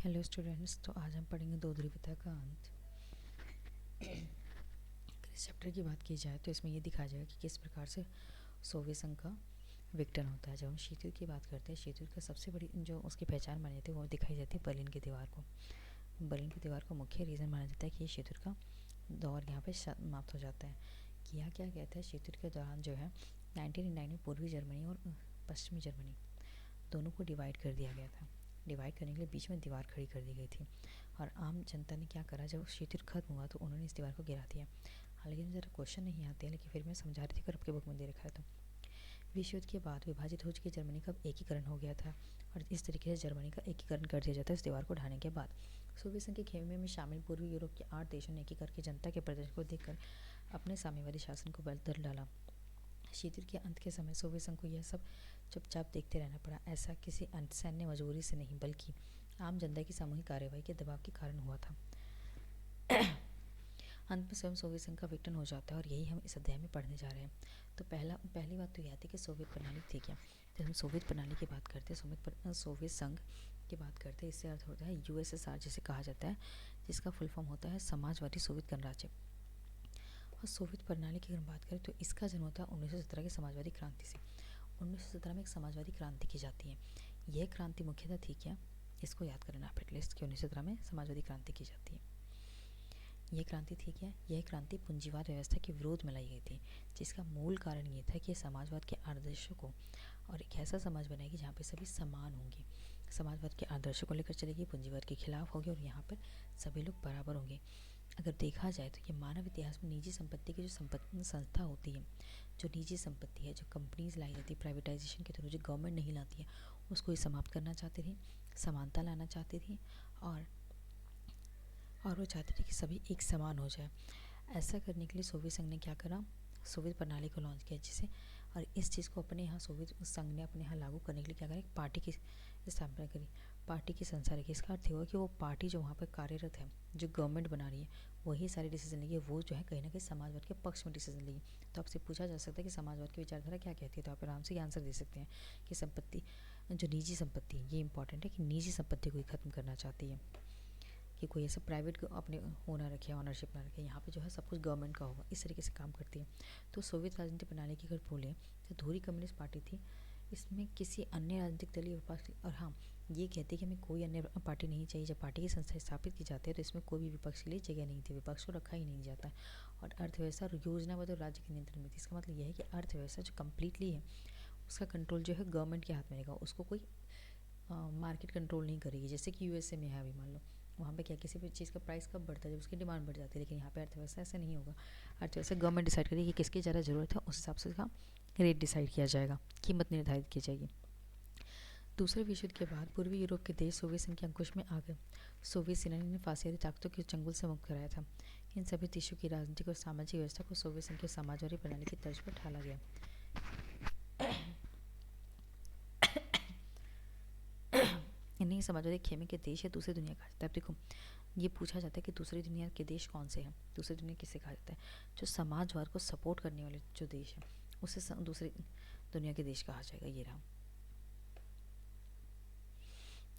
Hello students, तो आज हम पढ़ेंगे दो ध्रुवीयता का अंत। इस चैप्टर की बात की जाए तो इसमें ये दिखाया जाएगा कि किस प्रकार से सोवियत संघ का विघटन होता है। जब हम शीत युद्ध की बात करते हैं, शीत युद्ध का सबसे बड़ी जो उसकी पहचान मानी जाती है वो दिखाई जाती है बर्लिन की दीवार को। बर्लिन की दीवार को मुख्य रीज़न माना जाता है कि ये शीत युद्ध का दौर यहाँ पे समाप्त हो जाता है। किया क्या कहता है, शीत युद्ध के दौरान जो है 1909 में पूर्वी जर्मनी और पश्चिमी जर्मनी दोनों को डिवाइड कर दिया गया था। डिवाइड करने के लिए बीच में दीवार खड़ी कर दी गई थी और आम जनता ने क्या करा, जब शीत युद्ध खत्म हुआ तो उन्होंने इस दीवार को गिरा दिया। हालांकि ज़रा क्वेश्चन नहीं आते, लेकिन फिर मैं समझा रही थी अगर आपके बुक में दे रखा है तो। विश्व युद्ध के बाद विभाजित हो चुकी जर्मनी का एकीकरण हो गया था और इस तरीके से जर्मनी का एकीकरण कर दिया जाता है इस दीवार को ढाने के बाद। सोवियत संघ के खेमे में शामिल पूर्वी यूरोप के 8 देशों ने एकीकरण की जनता के प्रदर्शन को देखकर अपने साम्यवादी शासन को बदल डाला। शीत युद्ध के अंत के समय सोवियत संघ को यह सब चुपचाप देखते रहना पड़ा। ऐसा किसी सैन्य मजबूरी से नहीं, बल्कि आम जनता की सामूहिक कार्यवाही के दबाव के कारण हुआ था। अंत में स्वयं सोवियत संघ का विघटन हो जाता है और यही हम इस अध्याय में पढ़ने जा रहे हैं। तो पहली बात तो यह थी कि सोवियत प्रणाली थी क्या। जब हम सोवियत प्रणाली की बात करते हैं, सोवियत संघ की बात करते हैं, इससे अर्थ होता है USSR जिसे कहा जाता है, जिसका फुल फॉर्म होता है समाजवादी सोवियत गणराज्य। और सोवियत प्रणाली की अगर बात करें तो इसका जन्म होता है 1917 की समाजवादी क्रांति से। 1917 में एक समाजवादी क्रांति की जाती है। यह क्रांति मुख्यतः थी क्या, इसको याद करना आप एटलीस्ट कि 1917 में समाजवादी क्रांति की जाती है। यह क्रांति थी क्या, यह क्रांति पूंजीवाद व्यवस्था के विरोध में लाई गई थी, जिसका मूल कारण ये था कि समाजवाद के आदर्शों को और एक ऐसा समाज बनाएगी जहाँ पे सभी समान होंगे। समाजवाद के आदर्शों को लेकर चलेगी, पूंजीवाद के खिलाफ होगी और यहाँ पर सभी लोग बराबर होंगे। अगर देखा जाए तो ये मानव इतिहास में निजी संपत्ति की जो संस्था होती है, जो निजी संपत्ति है, जो कंपनीज लाई जाती है प्राइवेटाइजेशन के थ्रू, जो गवर्नमेंट नहीं लाती है, उसको ही समाप्त करना चाहती थी, समानता लाना चाहती थी और वो चाहती थी कि सभी एक समान हो जाए। ऐसा करने के लिए सोवियत संघ ने क्या करा, सोवियत प्रणाली को लॉन्च किया, जिसे और इस चीज़ को अपने यहाँ सोवियत संघ ने अपने यहाँ लागू करने के लिए क्या करा, एक पार्टी की स्थापना करी, पार्टी की संसार की। इसका अर्थ हुआ कि वो पार्टी जो वहाँ पर कार्यरत है, जो गवर्नमेंट बना रही है, वही सारे डिसीजन लेगी, वो जो है कहीं ना कहीं समाजवाद के पक्ष में डिसीजन लेगी। तो आपसे पूछा जा सकता है कि समाजवाद की विचारधारा क्या कहती है, तो आप आराम से आंसर दे सकते हैं कि संपत्ति, जो निजी संपत्ति, ये इंपॉर्टेंट है कि निजी संपत्ति को ही खत्म करना चाहती है, कि कोई ऐसा प्राइवेट अपने होना रखे, ऑनरशिप ना रखे, यहाँ पे जो है सब कुछ गवर्नमेंट का होगा, इस तरीके से काम करती है। तो सोवियत राजनीतिक प्रणाली की अगर बोलें तो धुरी कम्युनिस्ट पार्टी थी, इसमें किसी अन्य राजनीतिक दल या विपक्ष, और हाँ ये कहती है कि हमें कोई अन्य पार्टी नहीं चाहिए। जब पार्टी की संस्था स्थापित की जाती है तो इसमें कोई भी विपक्ष के लिए जगह नहीं थी, विपक्ष को रखा ही नहीं जाता। और अर्थव्यवस्था और योजनाबद्ध और राज्य के नियंत्रण में थी। इसका मतलब यह है कि अर्थव्यवस्था जो कम्प्लीटली है उसका कंट्रोल जो है गवर्नमेंट के हाथ में रहेगा, उसको कोई मार्केट कंट्रोल नहीं करेगी, जैसे कि USA में है। अभी मान लो वहाँ पे क्या, किसी भी चीज़ का प्राइस कब बढ़ता है, जब उसकी डिमांड बढ़ जाती है, लेकिन यहाँ पे अर्थव्यवस्था ऐसा नहीं होगा। अर्थव्यवस्था गवर्नमेंट डिसाइड करेगी कि किसकी ज़्यादा ज़रूरत है, उस हिसाब से उसका रेट डिसाइड किया जाएगा, कीमत निर्धारित की जाएगी। दूसरे विश्व युद्ध के बाद पूर्वी यूरोप के देश सोवियत संघ के अंकुश में आ गए। सोवियत सेना ने फासियाती ताकतों के चंगुल से मुक्त कराया था। इन सभी देशों की राजनीतिक और सामाजिक व्यवस्था को सोवियत संघ की समाजवादी प्रणाली की तर्ज पर ढाला गया। इन्हीं समाजवादी खेमे के देश या दूसरी दुनिया कहा जाता है। अब देखो ये पूछा जाता है कि दूसरी दुनिया के देश कौन से हैं, दूसरी दुनिया किसे कहा जाता है, जो समाजवाद को सपोर्ट करने वाले जो देश हैं उसे दूसरी दुनिया के देश कहा जाएगा। ये रहा,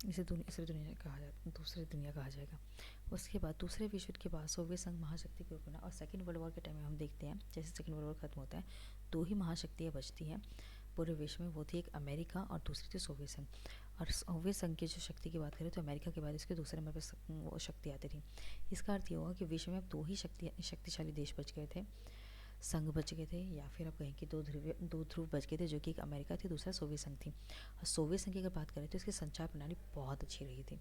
इसे दूसरी दुनिया कहा जाता, दूसरी दुनिया कहा जाएगा। उसके बाद दूसरे विश्व युद्ध के बाद सोवियत संघ महाशक्ति के रूप में, और सेकेंड वर्ल्ड वॉर के टाइम में हम देखते हैं जैसे सेकेंड वर्ल्ड वॉर खत्म होता है दो ही महाशक्तियाँ बचती हैं पूरे विश्व में, वो थी एक अमेरिका और दूसरी थी सोवियत संघ। और सोवियत संघ की जो शक्ति की बात करें तो अमेरिका के बाद इसके दूसरे नंबर पर वो शक्ति आती थी। इसका अर्थ ये हुआ कि विश्व में अब दो ही शक्तिशाली देश बच गए थे, संघ बच गए थे, या फिर आप कहें कि दो ध्रुव बच गए थे, जो कि एक अमेरिका थी, दूसरा सोवियत संघ थी। और सोवियत संघ की अगर बात करें तो इसकी संचार प्रणाली बहुत अच्छी रही थी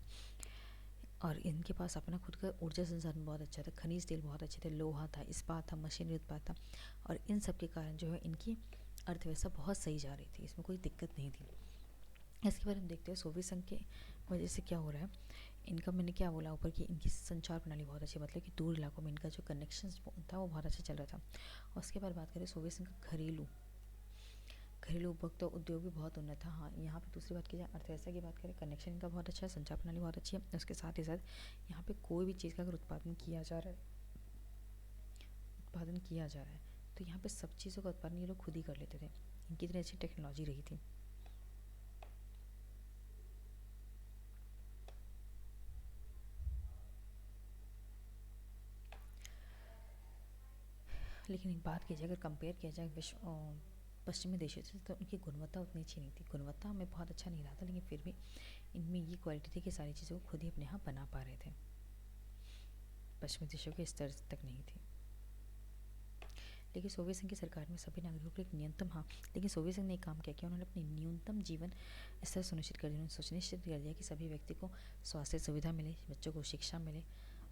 और इनके पास अपना खुद का ऊर्जा संसाधन बहुत अच्छा था, खनिज तेल बहुत अच्छे थे, लोहा था, इस्पात था, मशीनरी उत्पाद था, और इन सब के कारण जो है इनकी अर्थव्यवस्था बहुत सही जा रही थी, इसमें कोई दिक्कत नहीं थी। इसके बारे में देखते हैं सोवियत संघ के वजह से क्या हो रहा है। इनका मैंने क्या बोला ऊपर कि इनकी संचार प्रणाली बहुत अच्छी, मतलब कि दूर इलाकों में इनका जो कनेक्शन था वो बहुत अच्छा चल रहा था। और उसके बाद बात करें सोवियत संघ का घरेलू उपभोक्ता उद्योग भी बहुत उन्नत था। हाँ, यहाँ पे दूसरी बात की जाए अर्थव्यवस्था की बात करें, कनेक्शन इनका बहुत अच्छा है, संचार प्रणाली बहुत अच्छी है। उसके साथ ही साथ यहाँ पे कोई भी चीज़ का अगर उत्पादन किया जा रहा है तो यहाँ पे सब चीज़ों का उत्पादन ये लोग खुद ही कर लेते थे, इनकी इतनी अच्छी टेक्नोलॉजी रही थी। लेकिन एक बात की जाए, अगर कंपेयर किया जाए पश्चिमी देशों से, तो उनकी गुणवत्ता उतनी अच्छी नहीं थी। गुणवत्ता में बहुत अच्छा नहीं रहा था, लेकिन फिर भी इनमें ये क्वालिटी थी कि सारी चीज़ों को खुद ही अपने यहाँ बना पा रहे थे। पश्चिमी देशों के स्तर तक नहीं थी। लेकिन सोवियत संघ की सरकार में सभी नागरिकों को एक न्यूनतम, हाँ, लेकिन सोवियत संघ ने एक काम किया कि उन्होंने अपनी न्यूनतम जीवन स्तर सुनिश्चित कर दिया। उन्होंने सुनिश्चित कर दिया कि सभी व्यक्ति को स्वास्थ्य सुविधा मिले, बच्चों को शिक्षा मिले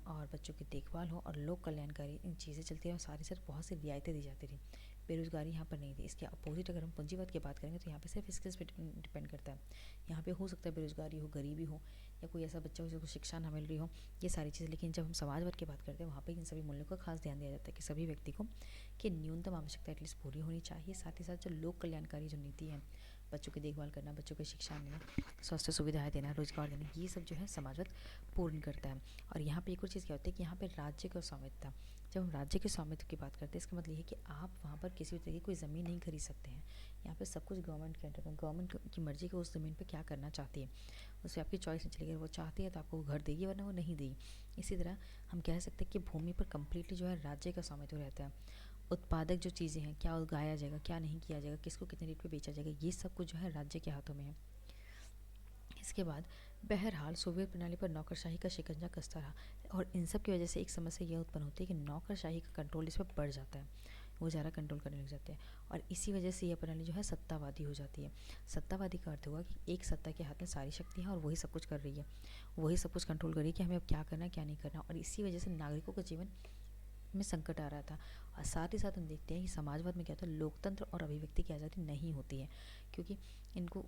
और बच्चों की देखभाल हो और लोक कल्याणकारी इन चीज़ें चलती है और सारी साथ बहुत सी रियायतें दी जाती थी। बेरोजगारी यहाँ पर नहीं थी। इसके अपोजिट अगर हम पूंजीवाद की बात करेंगे तो यहाँ पे सिर्फ स्किल्स पे डिपेंड करता है। यहाँ पे हो सकता है बेरोजगारी हो, गरीबी हो, या कोई ऐसा बच्चा हो जिसको शिक्षा ना मिल रही हो, ये सारी चीज़ें। लेकिन जब हम समाजवाद की बात करते हैं वहाँ पे इन सभी मूल्यों का खास ध्यान दिया जाता है कि सभी व्यक्ति को कि न्यूनतम आवश्यकता एटलीस्ट पूरी होनी चाहिए। साथ ही साथ जो लोक कल्याणकारी जो नीति है, बच्चों की देखभाल करना, बच्चों को शिक्षा देना, स्वास्थ्य सुविधाएं देना, रोजगार देना, ये सब जो है समाजवाद पूर्ण करता है। और यहाँ पे एक और चीज़ क्या होती है कि यहाँ पे राज्य का स्वामित्व, जब हम राज्य के स्वामित्व की बात करते हैं इसका मतलब ये है कि आप वहाँ पर किसी भी तरह की कोई ज़मीन नहीं खरीद सकते हैं। यहाँ पे सब कुछ गवर्नमेंट के अंडर में, गवर्नमेंट की मर्जी को उस ज़मीन पर क्या करना चाहती है उससे आपकी चॉइस नहीं चलेगी। अगर वो चाहती है तो आपको घर देगी, वरना वो नहीं देगी। इसी तरह हम कह सकते हैं कि भूमि पर कम्प्लीटली जो है राज्य का स्वामित्व रहता है। उत्पादक जो चीज़ें हैं, क्या उगाया जाएगा, क्या नहीं किया जाएगा, किसको कितने रेट पे बेचा जाएगा, ये सब कुछ जो है राज्य के हाथों में है। इसके बाद बहरहाल सोवियत प्रणाली पर नौकरशाही का शिकंजा कसता रहा और इन सब की वजह से एक समस्या यह उत्पन्न होती है कि नौकरशाही का कंट्रोल इस पर बढ़ जाता है, वो ज़्यादा कंट्रोल करने लग जाते हैं और इसी वजह से यह प्रणाली जो है सत्तावादी हो जाती है। सत्तावादी का अर्थ हुआ कि एक सत्ता के हाथ में सारी शक्ति है और वही सब कुछ कर रही है, वही सब कुछ कंट्रोल कर रही है कि हमें अब क्या करना है क्या नहीं करना, और इसी वजह से नागरिकों का जीवन में संकट आ रहा था। और साथ ही साथ हम देखते हैं कि समाजवाद में क्या होता है, लोकतंत्र और अभिव्यक्ति की आज़ादी नहीं होती है, क्योंकि इनको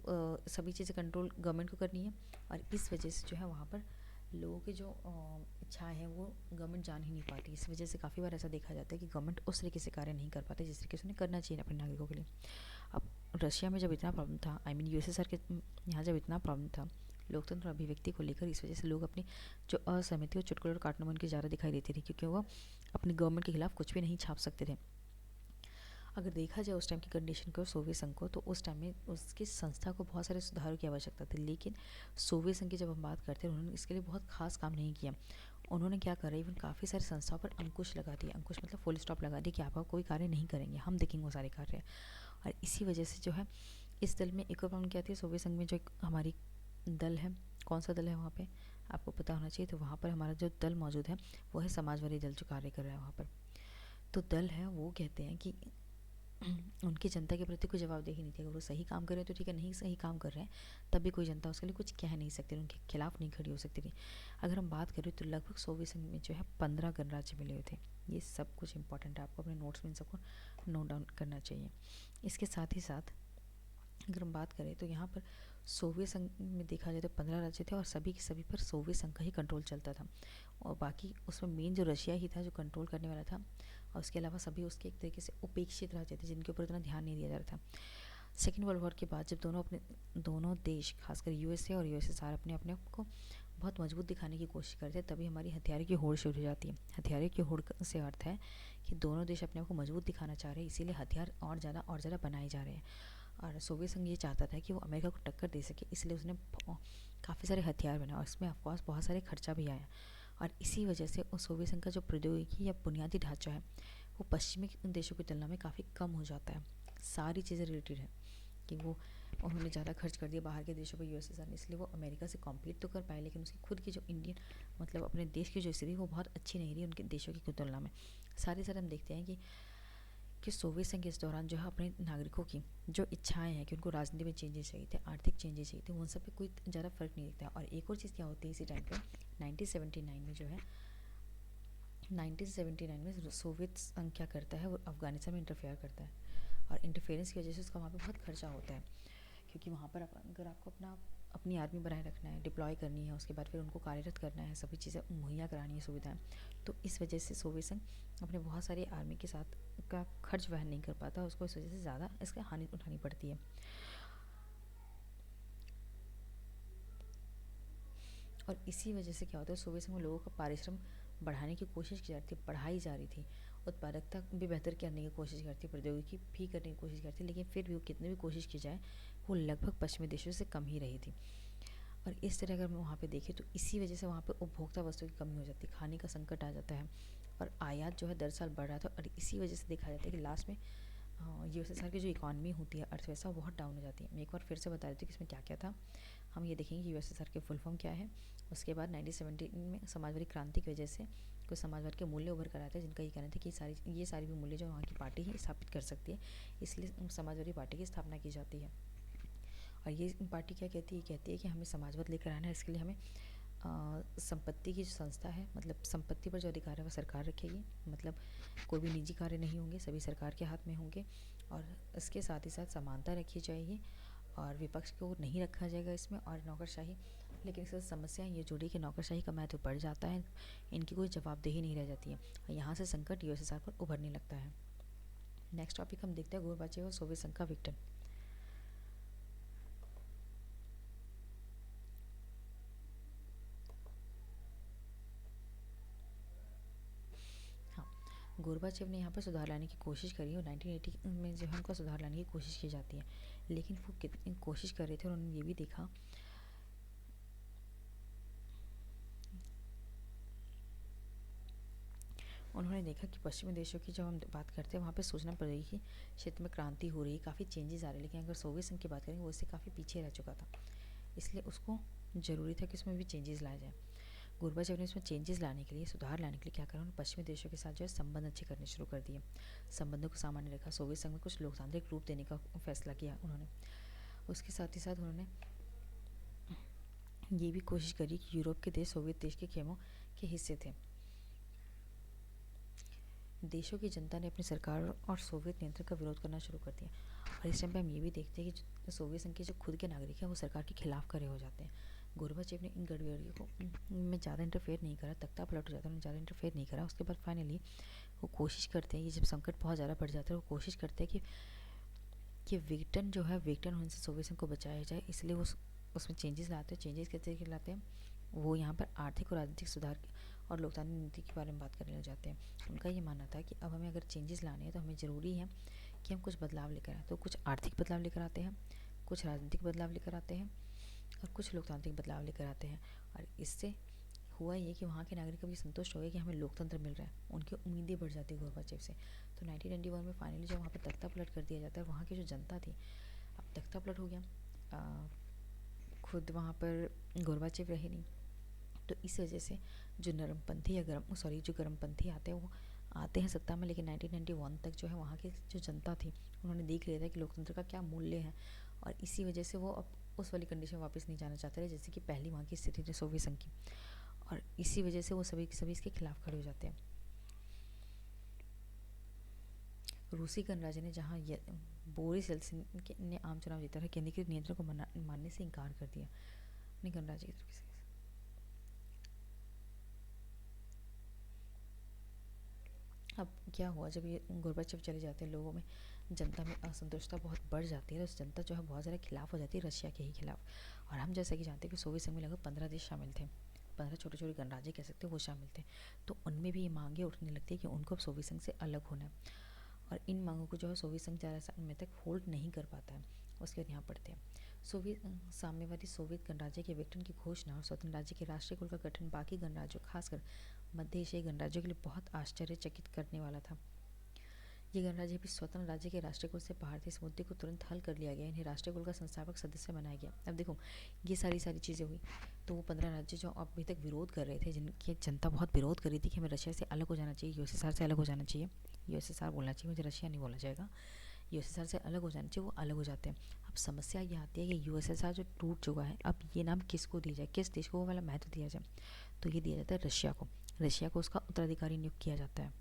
सभी चीज़ें कंट्रोल गवर्नमेंट को करनी है और इस वजह से जो है वहाँ पर लोगों की जो इच्छाएं हैं वो गवर्नमेंट जान ही नहीं पाती। इस वजह से काफ़ी बार ऐसा देखा जाता है कि गवर्नमेंट उस तरीके से कार्य नहीं कर पाते जिस तरीके से उन्हें करना चाहिए अपने नागरिकों के लिए। अब रशिया में जब इतना प्रॉब्लम था, आई मीन यूएसएसआर के यहाँ जब इतना प्रॉब्लम था लोकतंत्र और अभिव्यक्ति को लेकर, इस वजह से लोग अपनी जो असहमति और चुटकुले और काटने में उनकी ज़्यादा दिखाई देती थी, क्योंकि वो अपनी गवर्नमेंट के खिलाफ कुछ भी नहीं छाप सकते थे। अगर देखा जाए उस टाइम की कंडीशन को, सोवियत संघ को, तो उस टाइम में उसकी संस्था को बहुत सारे सुधारों की आवश्यकता थी। लेकिन सोवियत संघ की जब हम बात करते हैं उन्होंने इसके लिए बहुत खास काम नहीं किया। उन्होंने क्या करा, इवन काफ़ी सारी संस्थाओं पर अंकुश लगा दिया। अंकुश मतलब फुल स्टॉप लगा दिया कि आप कोई कार्य नहीं करेंगे, हम देखेंगे वो सारे कार्य। और इसी वजह से जो है इस दल में एक और प्रॉब्लम क्या थी, सोवियत संघ में जो एक हमारी दल है, कौन सा दल है वहाँ पे आपको पता होना चाहिए। तो वहाँ पर हमारा जो दल मौजूद है वो है समाजवादी दल जो कार्य कर रहा है वहाँ पर। तो दल है वो कहते हैं कि उनकी जनता के प्रति कोई जवाबदेही नहीं थी। अगर वो सही काम कर रहे हैं तो ठीक है, नहीं सही काम कर रहे हैं तब भी कोई जनता उसके लिए कुछ कह नहीं सकती, उनके खिलाफ नहीं खड़ी हो सकती थी। अगर हम बात करें तो लगभग सोवियत संघ में जो है 15 गणराज्य मिले हुए थे। ये सब कुछ इंपॉर्टेंट है, आपको अपने नोट्स में इन सबको नोट डाउन करना चाहिए। इसके साथ ही साथ अगर हम बात करें तो यहाँ पर सोवियत संघ में देखा जाए तो 15 राज्य थे और सभी के सभी पर सोवियत संघ का ही कंट्रोल चलता था और बाकी उसमें मेन जो रशिया ही था जो कंट्रोल करने वाला था, और उसके अलावा सभी उसके एक तरीके से उपेक्षित राज्य थे जिनके ऊपर इतना ध्यान नहीं दिया जा रहा था। सेकेंड वर्ल्ड वॉर के बाद जब दोनों देश, खासकर यूएसए और यूएसएसआर अपने अपने को बहुत मजबूत दिखाने की कोशिश करते हैं, तभी हमारी हथियारों की होड़ शुरू हो जाती है। हथियारों की होड़ से अर्थ है कि दोनों देश अपने आप को मजबूत दिखाना चाह रहे हैं, इसीलिए हथियार और ज़्यादा बनाए जा रहे हैं। और सोवियत संघ ये चाहता था कि वो अमेरिका को टक्कर दे सके, इसलिए उसने काफ़ी सारे हथियार बनाए और इसमें ऑफकोर्स बहुत सारे खर्चा भी आया। और इसी वजह से उस सोवियत संघ का जो प्रौद्योगिकी या बुनियादी ढांचा है वो पश्चिमी देशों की तुलना में काफ़ी कम हो जाता है। सारी चीज़ें रिलेटेड है कि वो उन्होंने ज़्यादा खर्च कर दिया बाहर के देशों पर यूएसएसआर ने, इसलिए वो अमेरिका से कॉम्पीट तो कर पाए लेकिन उसकी खुद की जो इंडियन मतलब अपने देश की जो स्थिति वो बहुत अच्छी नहीं रही उनके देशों की तुलना में। सारे साथ हम देखते हैं कि सोवियत संघ इस दौरान जो है अपने नागरिकों की जो इच्छाएं हैं कि उनको राजनीति में चेंजेस चाहिए थे, आर्थिक चेंजेस चाहिए थे, उन सब पे कोई ज़्यादा फर्क नहीं दिखता। और एक और चीज़ क्या होती है इसी टाइम पे 1979 में जो है 1979 में सोवियत संघ क्या करता है, वो अफगानिस्तान में इंटरफेयर करता है और इंटरफेरेंस की वजह से उसका वहाँ पे बहुत खर्चा होता है, क्योंकि वहाँ पर अगर आपको अपनी आर्मी बनाए रखना है, डिप्लॉय करनी है, उसके बाद फिर उनको कार्यरत करना है, सभी चीज़ें मुहैया करानी है सुविधाएं, तो इस वजह से सोवियत संघ अपने बहुत सारी आर्मी के साथ का खर्च वहन नहीं कर पाता, उसको इस वजह से ज़्यादा इसका हानि उठानी पड़ती है। और इसी वजह से क्या होता है, सोवियत संघ में लोगों का पारिश्रम बढ़ाने की कोशिश की जा रही थी, बढ़ाई जा रही थी, उत्पादकता भी बेहतर करने की कोशिश करती, प्रौद्योगिकी भी करने की कोशिश करती, लेकिन फिर भी कितनी भी कोशिश की जाए वो लगभग पश्चिमी देशों से कम ही रही थी। और इस तरह अगर हम वहाँ पे देखें तो इसी वजह से वहाँ पे उपभोक्ता वस्तु की कमी हो जाती है, खाने का संकट आ जाता है और आयात जो है दर साल बढ़ रहा था। और इसी वजह से देखा जाता है कि लास्ट में यूएसएसआर की जो इकॉनमी होती है, अर्थव्यवस्था, वो बहुत डाउन हो जाती है। मैं एक बार फिर से बता देती हूँ कि इसमें क्या क्या था। हम ये देखेंगे कि यूएसएसआर के फुल फॉर्म क्या है। उसके बाद 1917 में समाजवादी क्रांति की वजह से कुछ समाजवाद के मूल्य उभर कर आते हैं, जिनका ये कहना था कि ये सारी भी मूल्य जो वहाँ की पार्टी ही स्थापित कर सकती है, इसलिए समाजवादी पार्टी की स्थापना की जाती है। और ये पार्टी क्या कहती है, कहती है कि हमें समाजवाद लेकर आना है, इसके लिए हमें संपत्ति की जो संस्था है, मतलब संपत्ति पर जो अधिकार है वो सरकार रखेगी, मतलब कोई भी निजी कार्य नहीं होंगे, सभी सरकार के हाथ में होंगे। और इसके साथ ही साथ समानता रखी जाएगी और विपक्ष को नहीं रखा जाएगा इसमें, और नौकरशाही। लेकिन इससे समस्या ये जुड़ी कि नौकरशाही का महत्व बढ़ जाता है, इनकी कोई जवाबदेही नहीं रह जाती है और यहाँ से संकट यूएसएसआर पर उभरने लगता है। नेक्स्ट टॉपिक हम देखते हैं गोरबाचेव और सोवियत संघ का विघटन। हाँ, गोरबाचेव ने यहाँ पर सुधार लाने की कोशिश करी और 1980 में जो है उनका सुधार लाने की कोशिश की जाती है, लेकिन वो कितनी कोशिश कर रहे थे और उन्होंने ये भी देखा, उन्होंने देखा कि पश्चिमी देशों की जब हम बात करते हैं वहाँ पे सोचना पड़ेगी कि क्षेत्र में क्रांति हो रही है, काफ़ी चेंजेस आ रहे हैं, लेकिन अगर सोवियत संघ की बात करें वो इससे काफ़ी पीछे रह चुका था, इसलिए उसको ज़रूरी था कि उसमें भी चेंजेस लाए जाए। गोरबाचेव ने इसमें चेंजेस लाने के लिए, सुधार लाने के लिए क्या करा, उन्होंने पश्चिमी देशों के साथ जो है संबंध अच्छे करने शुरू कर दिए, संबंधों को सामान्य रखा, सोवियत संघ में कुछ लोकतांत्रिक रूप देने का फैसला किया उन्होंने। उसके साथ ही साथ उन्होंने ये भी कोशिश करी कि यूरोप के देश सोवियत देश के खेमों के हिस्से थे। देशों की जनता ने अपनी सरकार और सोवियत नियंत्रण का विरोध करना शुरू कर दिया। और इस टाइम पे हम ये भी देखते हैं कि जो सोवियत संघ के जो खुद के नागरिक हैं वो सरकार के खिलाफ खड़े हो जाते हैं। गोरबाचेव ने इन गड़बड़ियों को में ज़्यादा इंटरफेयर नहीं करा, तख्ता पलट हो जाता है, उन्होंने ज़्यादा इंटरफेयर नहीं करा। उसके बाद फाइनली वो कोशिश करते हैं, ये जब संकट बहुत ज़्यादा बढ़ जाता है, वो कोशिश करते हैं कि विघटन जो है, विघटन होने से सोवियत संघ को बचाया जाए, इसलिए वो उसमें चेंजेस लाते हैं। चेंजेस कैसे लाते हैं, वो यहाँ पर आर्थिक और राजनीतिक सुधार और लोकतांत्रिक नीति के बारे में बात करने लग जाते हैं। उनका ये मानना था कि अब हमें अगर चेंजेस लाने हैं तो हमें ज़रूरी है कि हम कुछ बदलाव लेकर आए। तो कुछ आर्थिक बदलाव लेकर आते हैं, कुछ राजनीतिक बदलाव लेकर आते हैं और कुछ लोकतांत्रिक बदलाव लेकर आते हैं। और इससे हुआ ये कि वहाँ के नागरिक अभी संतुष्ट हो गए कि हमें लोकतंत्र मिल रहा है, उनकी उम्मीदें बढ़ जाती है गोरबाचेव से। तो 1991 में फाइनली जब वहाँ पर तख्ता पलट कर दिया जाता है, वहाँ की जो जनता थी, अब तख्ता पलट हो गया, खुद वहाँ पर गोरबाचेव रहे नहीं, तो इस वजह से जो नरमपंथी या जो गर्मपंथी आते हैं सत्ता में, लेकिन 1991 तक जो है वहाँ की जो जनता थी उन्होंने देख लिया था कि लोकतंत्र का क्या मूल्य है, और इसी वजह से वो अब उस वाली कंडीशन में वापस नहीं जाना चाहते रहे जैसे कि पहली वहाँ की स्थिति थी सोवियत संघ की। और इसी वजह से वो सभी के सभी इसके खिलाफ खड़े हो जाते हैं। रूसी गणराज्य ने जहाँ बोरिस येल्त्सिन ने आम चुनाव जीता था, केंद्रीकृत नियंत्रण को मानने से इनकार कर दिया अपने गणराज्य की तरफ से। अब क्या हुआ, जब ये गोरबाचेव चले जाते हैं, लोगों में, जनता में असंतुष्टता बहुत बढ़ जाती है, तो जनता जो है बहुत ज़्यादा खिलाफ हो जाती है रशिया के ही खिलाफ। और हम जैसा कि जानते हैं कि सोवियत संघ में लगभग 15 देश शामिल थे, 15 छोटे छोटे गणराज्य कह सकते हैं वो शामिल थे। तो उनमें भी ये मांगे उठने लगती है कि उनको अब सोवियत संघ से अलग होना है, और इन मांगों को जो है सोवियत संघ ज़्यादा समय तक होल्ड नहीं कर पाता है। उसके बाद यहाँ पढ़ते हैं, साम्यवादी सोवियत गणराज्य के विघटन की घोषणा और स्वतंत्र राज्य के राष्ट्रीय कुल का गठन बाकी गणराज्यों, खासकर मध्य एशियाई गणराज्यों के लिए बहुत आश्चर्यचकित करने वाला था। ये गणराज्य भी स्वतंत्र राज्य के राष्ट्रीय कुल से बाहर थे, इस मुद्दे को तुरंत हल कर लिया गया, इन्हें राष्ट्रीय कुल का संस्थापक सदस्य बनाया गया। अब देखो, ये सारी चीज़ें हुई, तो वो 15 राज्य जो अभी तक विरोध कर रहे थे, जिनकी जनता बहुत विरोध कर रही थी कि हमें रशिया से अलग हो जाना चाहिए, यूएसएसआर से अलग हो जाना चाहिए, यूएसएसआर बोलना चाहिए, मुझे रशिया नहीं बोला जाएगा, यूएसएसआर से अलग हो जाना चाहिए, वो अलग हो जाते हैं। अब समस्या ये आती है कि यूएसएसआर जो टूट चुका है, अब ये नाम किसको दिया जाए, किस देश को वो वाला महत्व दिया जाए, तो ये दिया जाता है रशिया को। रशिया को उसका उत्तराधिकारी नियुक्त किया जाता है,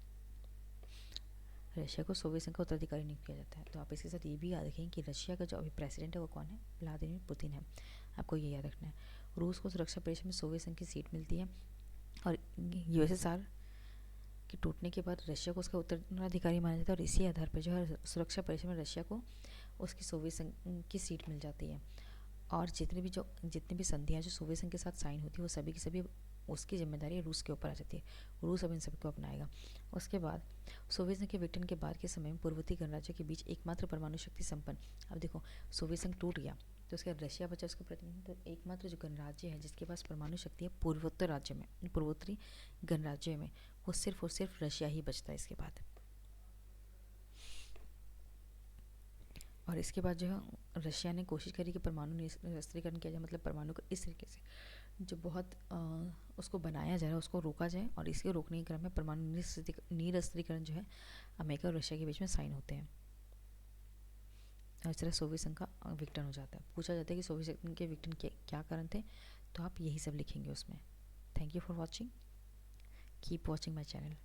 रशिया को सोवियत संघ का उत्तराधिकारी नियुक्त किया जाता है। तो आप इसके साथ ये भी याद रखें कि रशिया का जो अभी प्रेसिडेंट है वो कौन है, व्लादिमीर पुतिन है, आपको ये याद रखना है। रूस को सुरक्षा परिषद में सोवियत संघ की सीट मिलती है, और यूएसएसआर के टूटने के बाद रशिया को उसका उत्तराधिकारी माना जाता है, और इसी आधार पर जो है सुरक्षा परिषद में रशिया को उसकी सोवियत संघ की सीट मिल जाती है। और जितनी भी संधियाँ जो सोवियत संघ के साथ साइन होती है वो सभी की सभी उसकी जिम्मेदारी रूस के ऊपर आ जाती है, रूस अब इन सबको अपनाएगा। उसके बाद सोवियत संघ के विघटन के बाद के समय में पूर्ववर्ती गणराज्यों के बीच एकमात्र परमाणु शक्ति संपन्न, अब देखो सोवियत संघ टूट गया तो उसका रशिया बचा उसके प्रतिनिधि। तो एकमात्र जो गणराज्य है जिसके पास परमाणु शक्ति है पूर्वोत्तर राज्य में, पूर्वोत्तरी गणराज्य में, वो सिर्फ और सिर्फ रशिया ही बचता है इसके बाद। और इसके बाद जो है रशिया ने कोशिश करी कि परमाणु निरस्त्रीकरण किया जाए, मतलब परमाणु को इस तरीके से जो बहुत उसको बनाया जा रहा है उसको रोका जाए, और इसके रोकने के क्रम में परमाणु निरस्त्रीकरण जो है अमेरिका और रशिया के बीच में साइन होते हैं। और इस तरह सोवियत संघ का विघटन हो जाता है। पूछा जाता है कि सोवियत संघ के विघटन के क्या कारण थे, तो आप यही सब लिखेंगे उसमें। Thank you for watching, keep watching my channel.